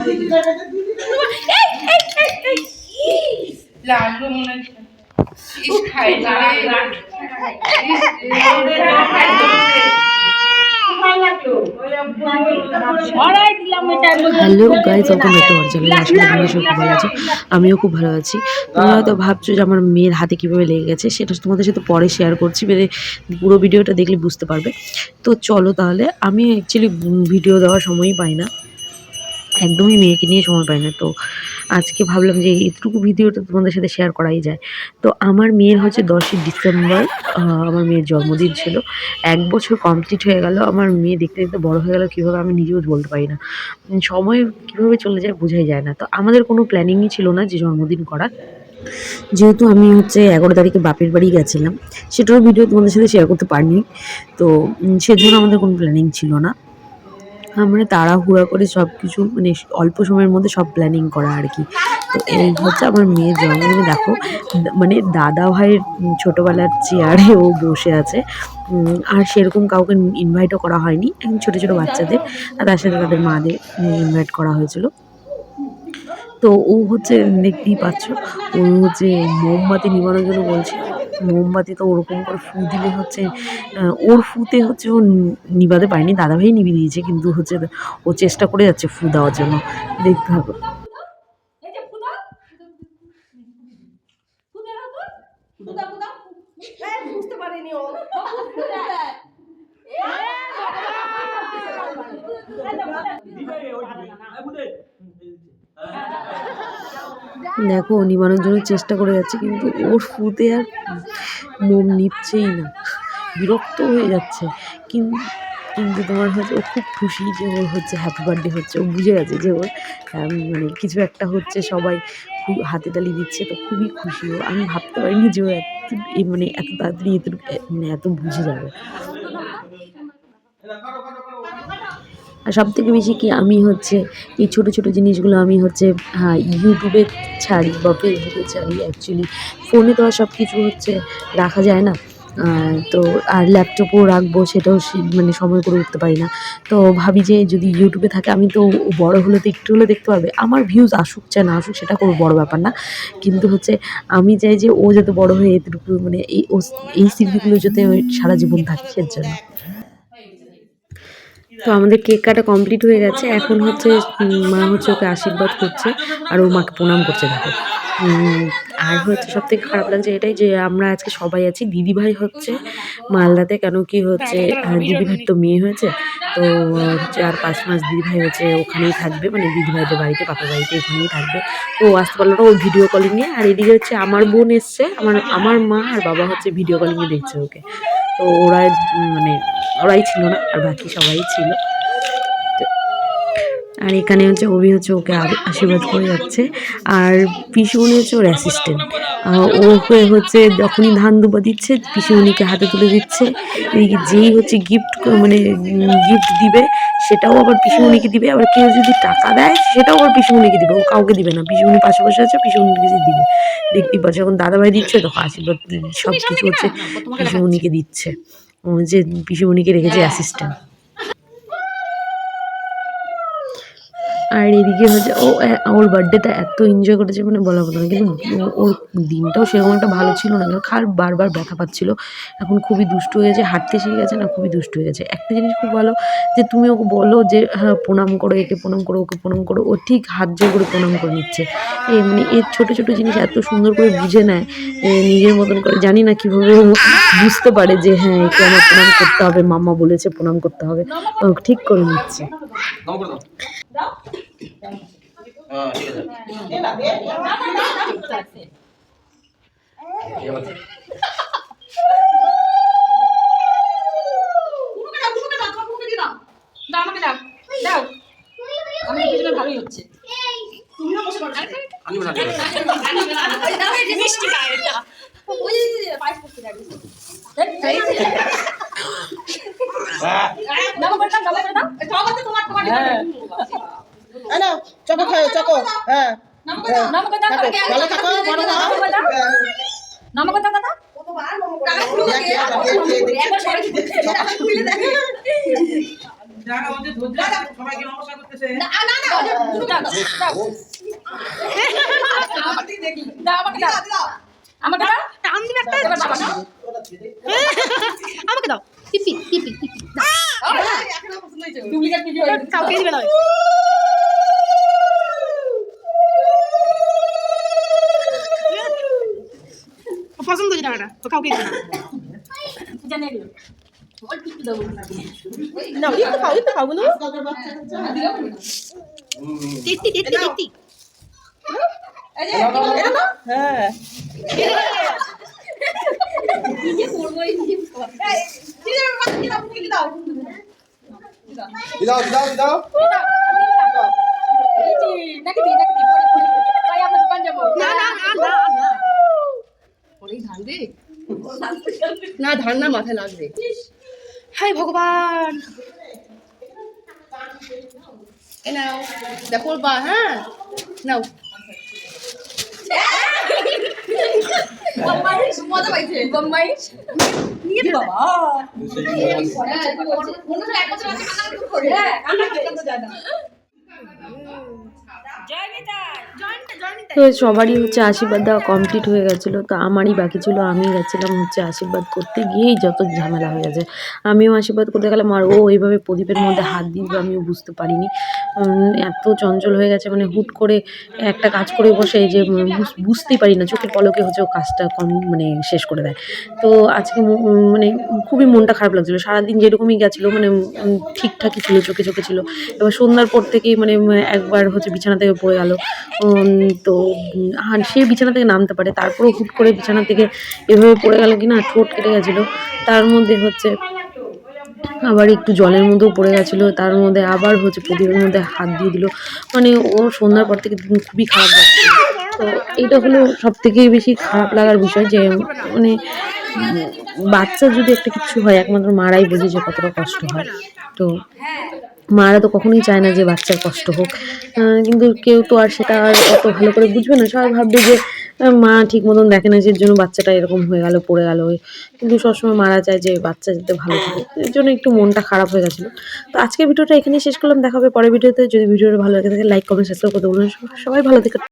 Hello guys, welcome back to our channel. আশা করি তোমরা সবাই খুব ভালো আছো, আমিও খুব ভালো আছি। তোমরা হয়তো ভাবছো যে আমার মেয়ের হাতে কীভাবে লেগে গেছে, সেটা তোমাদের সাথে পরে শেয়ার করছি, পুরো ভিডিওটা দেখলে বুঝতে পারবে। তো চলো তাহলে। আমি অ্যাকচুয়ালি ভিডিও দেওয়ার সময়ই পাই না, একদমই মেয়েকে নিয়ে সময় পাই না। তো আজকে ভাবলাম যে এইটুকু ভিডিওটা তোমাদের সাথে শেয়ার করাই যায়। তো আমার মেয়ের হচ্ছে 10ই ডিসেম্বর আমার মেয়ের জন্মদিন ছিল। 1 বছর কমপ্লিট হয়ে গেল। আমার মেয়ে দেখতে দেখতে বড় হয়ে গেল কীভাবে আমি নিজেও বলতে পারি না। সময় কীভাবে চলে যায় বোঝাই যায় না। তো আমাদের কোনো প্ল্যানিংই ছিল না যে জন্মদিন করার। যেহেতু আমি হচ্ছে 11 তারিখে বাপের বাড়ি গেছিলাম, সেটারও ভিডিও তোমাদের সাথে শেয়ার করতে পারিনি। তো সেজন্য আমাদের কোনো প্ল্যানিং ছিল না। আমরা তাড়াহুড়া করে সব কিছু মানে অল্প সময়ের মধ্যে সব প্ল্যানিং করা আর কি। তো এই হচ্ছে আমার মেয়ের জন্মদিনে দেখো, মানে দাদা ভাইয়ের ছোটোবেলার চেয়ারে ও বসে আছে। আর সেরকম কাউকে ইনভাইটও করা হয়নি, ছোটো ছোটো বাচ্চাদের আর তার সাথে তাদের মাদের ইনভাইট করা হয়েছিল। তো ও হচ্ছে দেখতেই পাচ্ছ, ও হচ্ছে মোমবাতি নিবানোর জন্য বলছে। মোমবাতি তো ওরকম করে ফু দিলে হচ্ছে ওর ফুতে হচ্ছে ও নিবাতে পারেনি, দাদাভাই নিভিয়ে দিয়েছে, কিন্তু হচ্ছে ও চেষ্টা করে যাচ্ছে ফু দেওয়ার জন্য। দেখতে হবে। দেখো নিবানোর জন্য চেষ্টা করে যাচ্ছে, কিন্তু ওর ফুতে আর মোম নিভছেই না, বিরক্ত হয়ে যাচ্ছে। কিন্তু তোমার হচ্ছে ও খুব খুশি যে ওর হচ্ছে হ্যাপি বার্থডে হচ্ছে। ও বুঝে গেছে যে ওর মানে কিছু একটা হচ্ছে, সবাই খুব হাতে তালি দিচ্ছে, তো খুবই খুশি ও। আমি ভাবতে পারিনি যে ও মানে এত তাড়াতাড়ি মানে এত বুঝে যাবে। আর সবথেকে বেশি কি আমি হচ্ছে এই ছোটো ছোটো জিনিসগুলো আমি হচ্ছে ইউটিউবে ছাড়ি বা ফেসবুকে ছাড়ি। অ্যাকচুয়ালি ফোনে তো আর সব কিছু হচ্ছে রাখা যায় না। তো আর ল্যাপটপও রাখবো, সেটাও মানে সময় করে উঠতে পারি না। তো ভাবি যে যদি ইউটিউবে থাকে, আমি তো বড় হলে তো একটু হলে দেখতে পারবে। আমার ভিউজ আসুক চাই না আসুক, সেটা কোনো বড় ব্যাপার না। কিন্তু হচ্ছে আমি চাই যে ও যাতে বড় হয়ে এতটুকু মানে এই স্মৃতিগুলো যাতে সারা জীবন থাকে, সের জন্য। তো আমাদের কেক কাটা কমপ্লিট হয়ে গেছে। এখন হচ্ছে মা হচ্ছে ওকে আশীর্বাদ করছে আর ও মাকে প্রণাম করছে দেখো। আর হচ্ছে সবথেকে খারাপ লাগছে এটাই যে আমরা আজকে সবাই আছি। দিদিভাই হচ্ছে মালদাতে, কেন কি হচ্ছে দিদিভাইয়ের তো মেয়ে হয়েছে। তো 4-5 মাস দিদিভাই হচ্ছে ওখানেই থাকবে, মানে দিদিভাইদের বাড়িতে, পাপার বাড়িতে এখানেই থাকবে। তো আসতে পারলো না, ও ভিডিও কলিংয়ে। আর এদিকে হচ্ছে আমার বোন এসছে, আমার মা আর বাবা হচ্ছে ভিডিও কলিংয়ে দেখছে ওকে। তো ওরাই ছিল না, আর বাকি সবাই ছিল। আর এখানে হচ্ছে হচ্ছে ওকে আশীর্বাদ করে যাচ্ছে। আর পিসিমণি হচ্ছে ওর অ্যাসিস্ট্যান্ট। ওকে হচ্ছে যখনই ধান দুবা দিচ্ছে পিসিমণিকে হাতে তুলে দিচ্ছে। এদিকে যেই হচ্ছে গিফট দিবে, সেটাও আবার পিসিমণিকে দিবে। আবার কেউ যদি টাকা দেয় সেটাও আবার পিসিমণিকে দিবে, ও কাউকে দিবে না। পিসিমণি পাশাপাশি আছে, পিসিমণিকে দিবে। দেখতেই পাচ্ছ যখন দাদাভাই দিচ্ছে তখন আশীর্বাদ সব কিছু হচ্ছে পিসিমণিকে দিচ্ছে, যে পিসিমণিকে রেখেছে অ্যাসিস্ট্যান্ট। আর এদিকে হচ্ছে ওর বার্থডেটা এত এনজয় করেছে মানে বলার কথা না। কিন্তু ওর দিনটাও সেরকম একটা ভালো ছিল না, কারণ বারবার ব্যথা পাচ্ছিলো। এখন খুবই দুষ্টু হয়ে গেছে, হাঁটতে শিখে গেছে না, খুবই দুষ্টু হয়ে গেছে। একটা জিনিস খুব ভালো যে তুমি ওকে বলো যে হ্যাঁ প্রণাম করো, একে প্রণাম করো, ওকে প্রণাম করো, ও ঠিক হাত জোর করে প্রণাম করে নিচ্ছে। মানে এর ছোটো ছোটো জিনিস এত সুন্দর করে বুঝে নেয় নিজের মতন করে। জানি না কীভাবে ও বুঝতে পারে যে হ্যাঁ একে আমার প্রণাম করতে হবে, মাম্মা বলেছে প্রণাম করতে হবে, ঠিক করে নিচ্ছে। ভালোই হচ্ছে। চকো খাও, চকো। হ্যাঁ ভালো থাকো, বড় হও। নমস্কার দাদা। জায়গা হচ্ছে ধৈর্য আছে, সবাইকে নমস্কার করতেছে। না না না দুটো দাও দাও আমাকে দেখি দাও আমাকে দাও আমাকে দাও টান দিবে একটা এবার বাবা দাও আমাকে দাও পিপি পিপি পিপি এখন পছন্দ হয়েছে ডুপ্লিকেট ভিডিও কাউকে দিবে না পছন্দ যেটা না তো কাউকে দিবে না জানে গেল অল্প একটু দাও না একটু খাও না তিতি তিতি তিতি এই যে এটা না হ্যাঁ নিজে করবো এই নিজে করবো এই যে মাটি দাও কি দাও দাও এই যে নাকি দি পরে পরে তাই আমরা দোকান যাব না না না না পরে ধান দে না ধান না মাথায় লাগবে হাই ভগবান এ নাও দেখো বা হ্যাঁ নাও গম্মাইশ মজা পাইছে গম্মাইশ নিয়ে বাবা মনে হয় এক বছর আগে কান্না করে হ্যাঁ কান্না তো যায় না তো সবারই হচ্ছে আশীর্বাদ দেওয়া কমপ্লিট হয়ে গেছিলো, তো আমারই বাকি ছিল। আমি গেছিলাম হচ্ছে আশীর্বাদ করতে গিয়েই যত ঝামেলা হয়ে গেছে। আমিও আশীর্বাদ করতে গেলাম আর ও এইভাবে প্রদীপের মধ্যে হাত দিবে আমিও বুঝতে পারিনি। এত চঞ্চল হয়ে গেছে, মানে হুট করে একটা কাজ করে বসে যে বুঝতেই পারি না, চোখের পলকে হচ্ছে ও কাজটা মানে শেষ করে দেয়। তো আজকে মানে খুবই মনটা খারাপ লাগছিলো। সারাদিন যেরকমই গেছিলো মানে ঠিকঠাকই ছিল, চোখে চোখে ছিল। এবার সন্ধ্যার পর থেকেই মানে একবার হচ্ছে বিছানা থেকে পড়ে গেল, তো সে বিছানা থেকে নামতে পারে, তারপরেও হুট করে বিছানা থেকে এভাবে পড়ে গেল কি না, ঠোঁট কেটে গেছিলো। তার মধ্যে হচ্ছে আবার একটু জলের মধ্যেও পড়ে গেছিলো, তার মধ্যে আবার হচ্ছে প্রদীপের মধ্যে হাত দিয়ে দিল। মানে ও সন্ধ্যার পর থেকে খুবই খারাপ লাগছে। তো এটা হলো সব থেকে বেশি খারাপ লাগার বিষয়, যে মানে বাচ্চার যদি একটা কিছু হয় একমাত্র মারাই বোঝে যে কতটা কষ্ট হয়। তো মারা তো কখনোই চায় না যে বাচ্চার কষ্ট হোক, কিন্তু কেউ তো আর সেটা আর অত ভালো করে বুঝবে না। সবাই ভাববে যে মা ঠিক মতন দেখে না, যে জন্য বাচ্চাটা এরকম হয়ে গেল, পড়ে গেল। কিন্তু সবসময় মারা চায় যে বাচ্চা যাতে ভালো থাকে, এর জন্য একটু মনটা খারাপ হয়ে গেছিলো। তো আজকের ভিডিওটা এখানেই শেষ করলাম, দেখা হবে পরের ভিডিওতে। যদি ভিডিওটা ভালো লাগে থাকে লাইক কমেন্ট সাবস্ক্রাইব করতে বলুন। সবাই ভালো থেকে